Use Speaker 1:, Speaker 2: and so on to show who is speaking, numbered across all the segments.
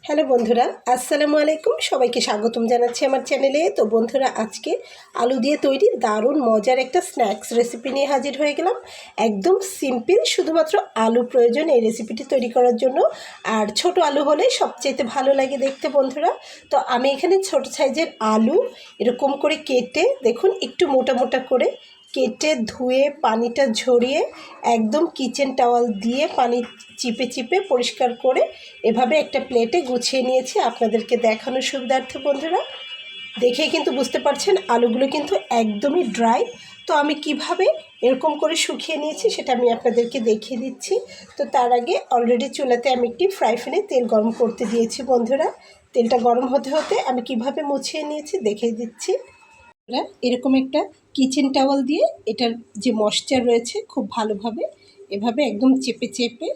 Speaker 1: Hello বন্ধুরা, আসসালামু আলাইকুম। সবাইকে স্বাগতম জানাচ্ছি আমার চ্যানেলে। তো বন্ধুরা, আজকে আলু দিয়ে তৈরি দারুণ মজার একটা স্ন্যাক্স রেসিপি নিয়ে হাজির হয়ে গেলাম। একদম সিম্পল, শুধুমাত্র আলু প্রয়োজন এই রেসিপিটি তৈরি করার জন্য। আর ছোট আলু হলে সবচেয়ে ভালো লাগে দেখতে বন্ধুরা। তো আমি এখানে ছোট সাইজের আলু এরকম করে কেটে, দেখুন একটু মোটা মোটা করে কেটে ধুয়ে পানিটা ঝরিয়ে একদম কিচেন টাওয়াল দিয়ে পানি চিপে চিপে পরিষ্কার করে এভাবে একটা প্লেটে গুছিয়ে নিয়েছি আপনাদেরকে দেখানোর সুবিধার্থে। বন্ধুরা, দেখেই কিন্তু বুঝতে পারছেন আলুগুলো কিন্তু একদমই ড্রাই। তো আমি কিভাবে এরকম করে শুকিয়ে নিয়েছি সেটা আমি আপনাদেরকে দেখিয়ে দিচ্ছি। তো তার আগে অলরেডি চুলাতে আমি একটি ফ্রাই প্যানে তেল গরম করতে দিয়েছি বন্ধুরা। তেলটা গরম হতে হতে আমি কিভাবে মুছিয়ে নিয়েছি দেখিয়ে দিচ্ছি। এরকম একটা কিচেন টাওয়াল দিয়ে এটার যে ময়েশ্চার রয়েছে খুব ভালোভাবে এভাবে একদম চেপে চেপে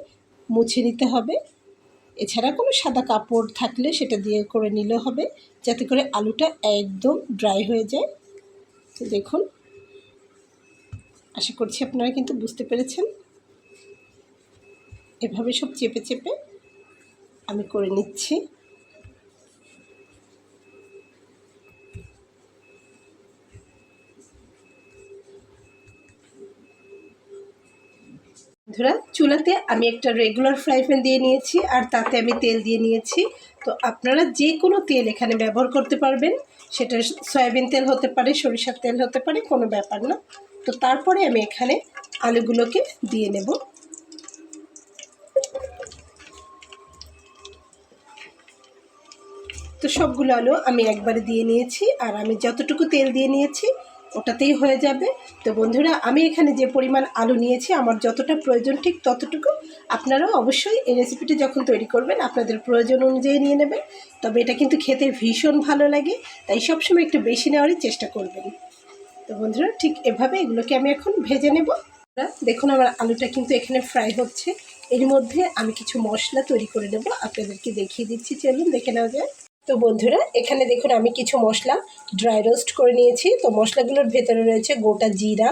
Speaker 1: মুছে নিতে হবে। এছাড়া কোনো সাদা কাপড় থাকলে সেটা দিয়ে করে নিলে হবে, যাতে করে আলুটা একদম ড্রাই হয়ে যায়। তো দেখুন, আশা করছি আপনারা কিন্তু বুঝতে পেরেছেন। এভাবে সব চেপে চেপে আমি করে নিচ্ছি। বন্ধুরা, চুলাতে আমি একটা রেগুলার ফ্রাই প্যান দিয়ে নিয়েছি আর তাতে আমি তেল দিয়ে নিয়েছি। তো আপনারা যে কোনো তেল এখানে ব্যবহার করতে পারবেন, সেটা সয়াবিন তেল হতে পারে, সরিষার তেল হতে পারে, কোনো ব্যাপার না। তো তারপরে আমি এখানে আলুগুলোকে দিয়ে নেব। তো সবগুলো আলু আমি একবারে দিয়ে নিয়েছি, আর আমি যতটুকু তেল দিয়ে নিয়েছি ওটাতেই হয়ে যাবে। তো বন্ধুরা, আমি এখানে যে পরিমাণ আলু নিয়েছি, আমার যতটা প্রয়োজন ঠিক ততটুকু আপনারাও অবশ্যই এই রেসিপিটি যখন তৈরি করবেন আপনাদের প্রয়োজন অনুযায়ী নিয়ে নেবেন। তবে এটা কিন্তু খেতে ভীষণ ভালো লাগে, তাই সবসময় একটু বেশি নেওয়ারই চেষ্টা করবেন। তো বন্ধুরা, ঠিক এভাবে এগুলোকে আমি এখন ভেজে নেব। দেখুন, আমার আলুটা কিন্তু এখানে ফ্রাই হচ্ছে। এর মধ্যে আমি কিছু মশলা তৈরি করে নেব, আপনাদেরকে দেখিয়ে দিচ্ছি, চলুন দেখে নেওয়া যায়। তো বন্ধুরা, এখানে দেখুন আমি কিছু মশলা ড্রাই রোস্ট করে নিয়েছি। তো মশলাগুলোর ভেতরে রয়েছে গোটা জিরা,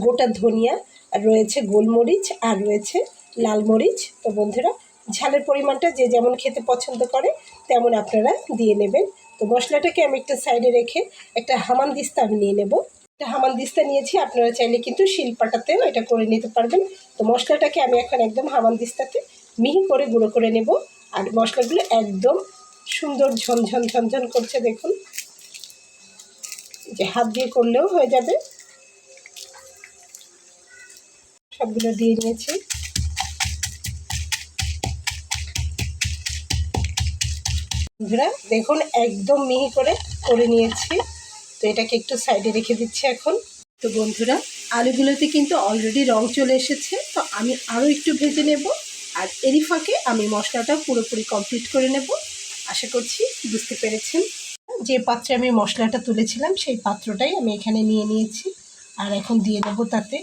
Speaker 1: গোটা ধনিয়া, আর রয়েছে গোলমরিচ, আর রয়েছে লাল মরিচ। তো বন্ধুরা, ঝালের পরিমাণটা যে যেমন খেতে পছন্দ করে তেমন আপনারা দিয়ে নেবেন। তো মশলাটাকে আমি একটা সাইডে রেখে একটা হামানদিস্তা আমি নিয়ে নেব। একটা হামানদিস্তা নিয়েছি, আপনারা চাইলে কিন্তু শিলপাটাতেও এটা করে নিতে পারবেন। তো মশলাটাকে আমি এখন একদম হামানদিস্তাতে মিহি করে গুঁড়ো করে নেব। আর মশলাগুলো একদম সুন্দর ঝনঝন ঝনঝন করছে, দেখুন, যে হাত দিয়ে করলেও হয়ে যাবে। সবগুলো দিয়ে নিয়েছি। বন্ধুরা, দেখুন একদম মিহি করে নিয়েছি। তো এটাকে একটু সাইডে রেখে দিচ্ছি এখন। তো বন্ধুরা, আলুগুলোতে কিন্তু অলরেডি রং চলে এসেছে। তো আমি আরও একটু ভেজে নেব, আর এরই ফাঁকে আমি মশলাটা পুরোপুরি কমপ্লিট করে নেব। আশা করছি বুঝতে পেরেছেন। যে পাত্রে আমি মশলাটা তুলেছিলাম সেই পাত্রটাই আমি এখানে নিয়ে নিয়েছি। আর এখন দিয়ে দেবো তাতে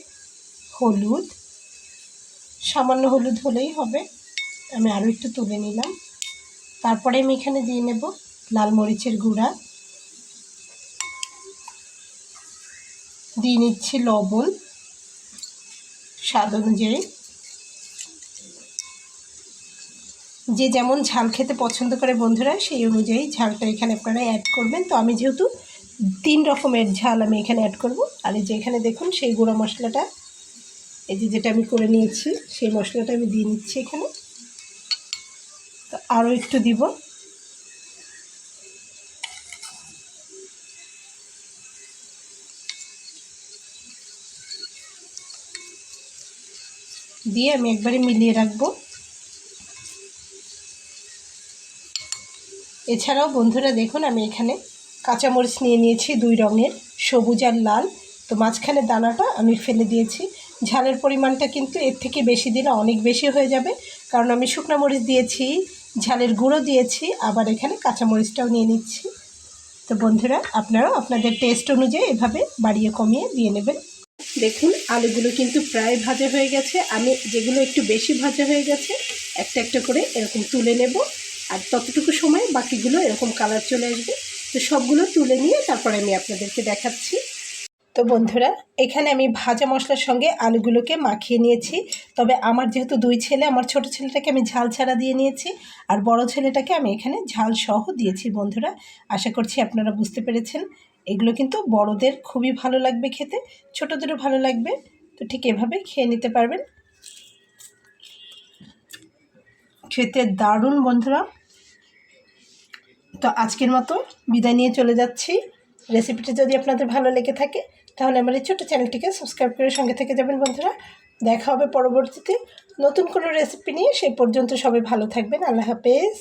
Speaker 1: হলুদ, সামান্য হলুদ হলেই হবে। আমি আরও একটু তুলে নিলাম। তারপরে আমি এখানে দিয়ে নেব লাল মরিচের গুঁড়া, দিয়ে নিচ্ছি লবণ স্বাদ অনুযায়ী। যে যেমন ঝাল খেতে পছন্দ করে বন্ধুরা, সেই অনুযায়ী ঝালটা এখানে আপনারা অ্যাড করবেন। তো আমি যেহেতু 3 রকমের ঝাল আমি এখানে অ্যাড করব। আর এই যে এখানে দেখুন সেই গুঁড়া মশলাটা, এই যে যেটা আমি করে নিয়েছি সেই মশলাটা আমি দিয়ে নিচ্ছি এখানে। তো আরও একটু দিব। দিয়ে আমি একবারে মিলিয়ে রাখবো। এছাড়াও বন্ধুরা দেখুন, আমি এখানে কাঁচামরিচ নিয়ে নিয়েছি 2 রঙের, সবুজ আর লাল। তো মাঝখানে দানাটা আমি ফেলে দিয়েছি। ঝালের পরিমাণটা কিন্তু এর থেকে বেশি দিলে অনেক বেশি হয়ে যাবে, কারণ আমি শুকনো মরিচ দিয়েছি, ঝালের গুঁড়ো দিয়েছি, আবার এখানে কাঁচামরিচটাও নিয়ে নিচ্ছি। তো বন্ধুরা, আপনারাও আপনাদের টেস্ট অনুযায়ী এভাবে বাড়িয়ে কমিয়ে দিয়ে নেবেন। দেখুন, আলুগুলো কিন্তু প্রায় ভাজা হয়ে গেছে। আমি যেগুলো একটু বেশি ভাজা হয়ে গেছে একটা একটা করে এরকম তুলে নেব, আর ততটুকু সময় বাকিগুলো এরকম কালার চলে আসবে। তো সবগুলো তুলে নিয়ে তারপরে আমি আপনাদেরকে দেখাচ্ছি। তো বন্ধুরা, এখানে আমি ভাজা মশলার সঙ্গে আলুগুলোকে মাখিয়ে নিয়েছি। তবে আমার যেহেতু 2 ছেলে, আমার ছোট ছেলেটাকে আমি ঝাল ছাড়া দিয়ে নিয়েছি, আর বড় ছেলেটাকে আমি এখানে ঝাল সহ দিয়েছি। বন্ধুরা, আশা করছি আপনারা বুঝতে পেরেছেন। এগুলো কিন্তু বড়দের খুবই ভালো লাগবে খেতে, ছোটদেরও ভালো লাগবে। তো ঠিক এভাবে খেয়ে নিতে পারবেন। খেতে দারুণ বন্ধুরা। তো আজকের মতো বিদায় নিয়ে চলে যাচ্ছি। রেসিপিটি যদি আপনাদের ভালো লেগে থাকে তাহলে আমার এই ছোটো চ্যানেলটিকে সাবস্ক্রাইব করে সঙ্গে থেকে যাবেন বন্ধুরা। দেখা হবে পরবর্তীতে নতুন কোনো রেসিপি নিয়ে। সেই পর্যন্ত সবাই ভালো থাকবেন। আল্লাহ হাফেজ।